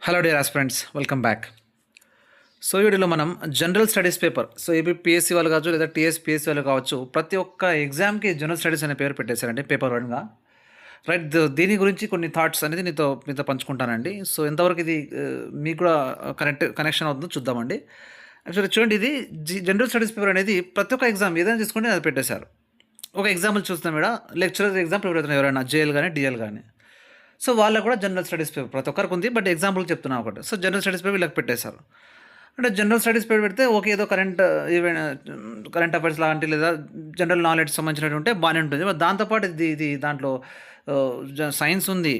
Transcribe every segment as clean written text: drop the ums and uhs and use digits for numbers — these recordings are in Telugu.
Hello dear aspirants, welcome back. So ఈ వీడియోలో మనం general studies paper, so AP PSC వాళ్ళు కావచ్చు లేదా టీఎస్పిఎస్సి వాళ్ళు కావచ్చు, ప్రతి ఒక్క ఎగ్జామ్కి జనరల్ స్టడీస్ అనే పేరు పెట్టేశారండి పేపర్ వన్గా. రైట్, దీని గురించి కొన్ని థాట్స్ అనేది మీతో పంచుకుంటానండి. సో ఎంతవరకు ఇది మీకు కూడా కనెక్షన్ అవుతుందో చూద్దామండి. యాక్చువల్లీ చూడండి, ఇది జనరల్ స్టడీస్ పేపర్ అనేది ప్రతి ఒక్క ఎగ్జామ్ ఏదైనా తీసుకుంటే అది పెట్టేశారు. ఒక ఎగ్జాంపుల్ చూస్తాం ఇక్కడ, లెక్చరర్ ఎగ్జామ్ ప్రిపేర్ అవుతున్నారు ఎవరైనా, జేఎల్ కానీ డిఎల్ కానీ. సో వాళ్ళకు కూడా జనరల్ స్టడీస్ పేపర్ ప్రతి ఒక్కరికి ఉంది, బట్ ఎగ్జాంపుల్ చెప్తున్నా ఒకటి. సో జనరల్ స్టడీస్ పేపర్ వీళ్ళకి పెట్టేశారు. అంటే జనరల్ స్టడీస్ పేపర్ పెడితే ఓకే, ఏదో కరెంట్ అఫైర్స్ లాంటి లేదా జనరల్ నాలెడ్జ్ సంబంధించినట్టు ఉంటే బాగానే ఉంటుంది. బట్ దాంతోపాటు ఇది దాంట్లో సైన్స్ ఉంది,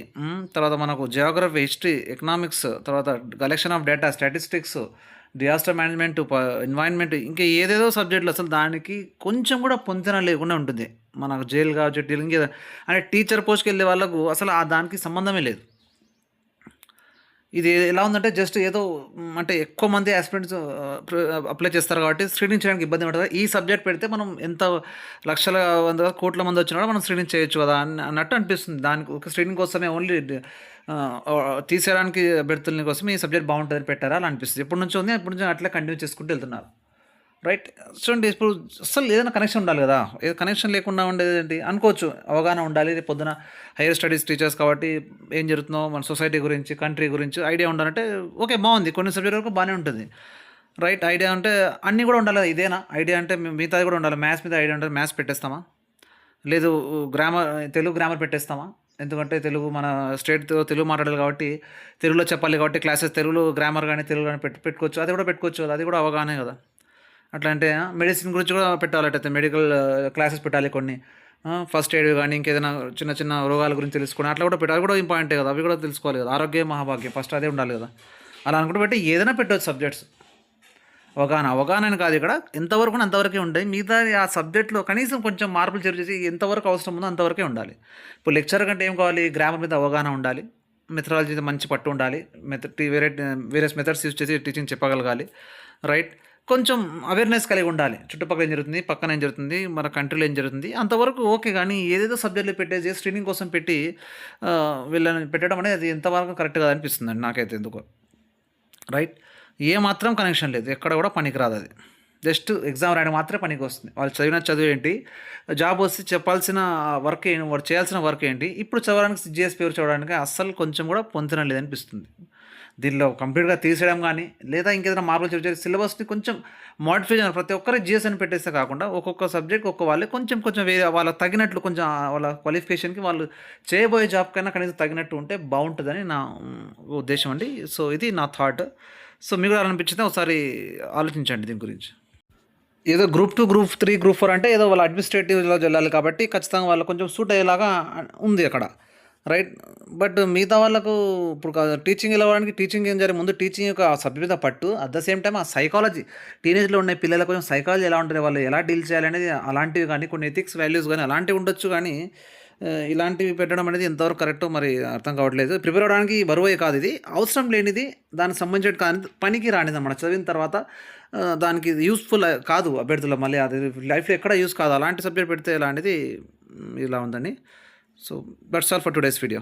తర్వాత మనకు జియోగ్రఫీ, హిస్టరీ, ఎకనామిక్స్, తర్వాత collection of data, statistics, disaster management, environment, ఇంకా ఏదేదో సబ్జెక్టులు అసలు దానికి కొంచెం కూడా పొంతన లేకుండా ఉంటుంది. మనకు జైలు కావచ్చు, ఇంకేదో అంటే టీచర్ పోస్ట్కి వెళ్ళే వాళ్ళకు అసలు దానికి సంబంధమే లేదు. ఇది ఎలా ఉందంటే జస్ట్ ఏదో అంటే ఎక్కువ మంది ఆస్పిరెంట్స్ అప్లై చేస్తారు కాబట్టి స్క్రీనింగ్ చేయడానికి ఇబ్బంది ఉంటుంది. ఈ సబ్జెక్ట్ పెడితే మనం ఎంత లక్షల కోట్ల మంది వచ్చినా కూడా మనం స్క్రీనింగ్ చేయొచ్చు కదా అన్నట్టు అనిపిస్తుంది. దానికి ఒక స్క్రీనింగ్ కోసమే ఓన్లీ తీసేయడానికి అభ్యర్థుల కోసం ఈ సబ్జెక్ట్ బాగుంటుందని పెట్టారా అని అనిపిస్తుంది. ఎప్పటి నుంచో ఉంది, ఎప్పటి నుంచో అట్లా కంటిన్యూ చేసుకుంటూ వెళ్తున్నారు. రైట్, చూడండి, ఇప్పుడు అసలు ఏదైనా కనెక్షన్ ఉండాలి కదా. ఏదో కనెక్షన్ లేకుండా ఉండేది ఏంటి అనుకోవచ్చు, అవగాహన ఉండాలి. రేపు పొద్దున హైయర్ స్టడీస్ టీచర్స్ కాబట్టి ఏం జరుగుతుందో మన సొసైటీ గురించి, కంట్రీ గురించి ఐడియా ఉండాలంటే ఓకే, బాగుంది. కొన్ని సబ్జెక్ట్ వరకు బాగానే ఉంటుంది. రైట్, ఐడియా అంటే అన్నీ కూడా ఉండాలి. ఇదేనా ఐడియా అంటే మిగతాది కూడా ఉండాలి. మ్యాథ్స్ మీద ఐడియా ఉంటుంది, మ్యాథ్స్ పెట్టేస్తామా? లేదు తెలుగు గ్రామర్ పెట్టేస్తామా? ఎందుకంటే తెలుగు మన స్టేట్తో తెలుగు మాట్లాడాలి కాబట్టి తెలుగులో చెప్పాలి కాబట్టి క్లాసెస్ తెలుగులో గ్రామర్ కానీ తెలుగు కానీ పెట్టుకోవచ్చు. అది కూడా పెట్టుకోవచ్చు కదా, అది కూడా అవగానే కదా. అట్లా అంటే మెడిసిన్ గురించి కూడా పెట్టాలంటే మెడికల్ క్లాసెస్ పెట్టాలి కొన్ని. ఫస్ట్ ఎయిడ్ కానీ ఇంకేదైనా చిన్న చిన్న రోగాల గురించి తెలుసుకోండి, అట్లా కూడా పెట్టాలి. కూడా ఇంపార్టెంటే కదా, అవి కూడా తెలుసుకోవాలి కదా. ఆరోగ్యం మహాభాగ్యం, ఫస్ట్ అదే ఉండాలి కదా. అలా అనుకుంటూ పెట్టి ఏదైనా పెట్టవచ్చు సబ్జెక్ట్స్. అవగాహన అని కాదు, ఇక్కడ ఎంతవరకు అంతవరకే ఉంటాయి. మిగతా ఆ సబ్జెక్ట్లో కనీసం కొంచెం మార్పులు చేసి ఎంతవరకు అవసరం ఉందో అంతవరకే ఉండాలి. ఇప్పుడు లెక్చర్ కంటే ఏం కావాలి, గ్రామర్ మీద అవగాహన ఉండాలి, మెథడాలజీ మీద మంచి పట్టు ఉండాలి, వేరియస్ మెథడ్స్ యూజ్ చేసి టీచింగ్ చెప్పగలగాలి. రైట్, కొంచెం అవేర్నెస్ కలిగి ఉండాలి. చుట్టుపక్కల ఏం జరుగుతుంది, పక్కన ఏం జరుగుతుంది, మన కంట్రీలో ఏం జరుగుతుంది, అంతవరకు ఓకే. కానీ ఏదేదో సబ్జెక్టులు పెట్టేసి స్క్రీనింగ్ కోసం పెట్టి వీళ్ళని పెట్టడం అనేది అది ఎంతవరకు కరెక్ట్ కాదు అనిపిస్తుంది అండి నాకైతే ఎందుకో. రైట్, ఏమాత్రం కనెక్షన్ లేదు, ఎక్కడ కూడా పనికిరాదు. అది జస్ట్ ఎగ్జామ్ రాయడం మాత్రమే పనికి వస్తుంది. వాళ్ళు చదివిన చదువు ఏంటి, జాబ్ వస్తే చెప్పాల్సిన వర్క్ ఏంటి, వాడు చేయాల్సిన వర్క్ ఏంటి, ఇప్పుడు చదవడానికి జిఎస్ పేరు చదవడానికి అస్సలు కొంచెం కూడా పొందడం లేదనిపిస్తుంది. దీనిలో కంప్లీట్గా తీసేయడం కానీ లేదా ఇంకేదైనా మార్పులు చేసి సిలబస్ని కొంచెం మోడిఫై చేయాలి. ప్రతి ఒక్కరి జిఎస్ అని పెట్టేస్తే కాకుండా ఒక్కొక్క సబ్జెక్ట్ ఒక్కొక్క వాళ్ళే కొంచెం వేరే వాళ్ళకి తగినట్లు కొంచెం వాళ్ళ క్వాలిఫికేషన్కి వాళ్ళు చేయబోయే జాబ్ కన్నా కనీసం తగినట్టు ఉంటే బాగుంటుందని నా ఉద్దేశం అండి. సో ఇది నా థాట్. సో మీకు కూడా అనిపించితే ఒకసారి ఆలోచించండి దీని గురించి. ఏదో గ్రూప్ 2, గ్రూప్ 3, గ్రూప్ 4 అంటే ఏదో వాళ్ళ అడ్మినిస్ట్రేటివ్లో వెళ్ళాలి కాబట్టి ఖచ్చితంగా వాళ్ళకి కొంచెం సూట్ అయ్యేలాగా ఉంది అక్కడ. రైట్, బట్ మిగతా వాళ్ళకు ఇప్పుడు టీచింగ్ వెళ్ళడానికి టీచింగ్ ఏం జరిగింది, ముందు టీచింగ్ యొక్క సబ్జెక్ట్ మీద పట్టు, అట్ ద సేమ్ టైం ఆ సైకాలజీ, టీనేజ్లో ఉన్న పిల్లలకు కొంచెం సైకాలజీ ఎలా ఉంటుంది, వాళ్ళు ఎలా డీల్ చేయాలి అనేది అలాంటివి కానీ కొన్ని ఎథిక్స్ వాల్యూస్ కానీ అలాంటివి ఉండొచ్చు. కానీ ఇలాంటివి పెట్టడం అనేది ఎంతవరకు కరెక్టో మరి అర్థం కావట్లేదు. ప్రిపేర్ అవ్వడానికి బరువే కాదు, ఇది అవసరం లేనిది, దానికి సంబంధించిన కానీ పనికి రానిది అన్నమాట. చదివిన తర్వాత దానికి యూస్ఫుల్ కాదు అభ్యర్థులు, మళ్ళీ అది లైఫ్లో ఎక్కడ యూస్ కాదు అలాంటి సబ్జెక్ట్ పెడితే ఇలాంటిది ఇలా ఉందండి. So that's all for today's video.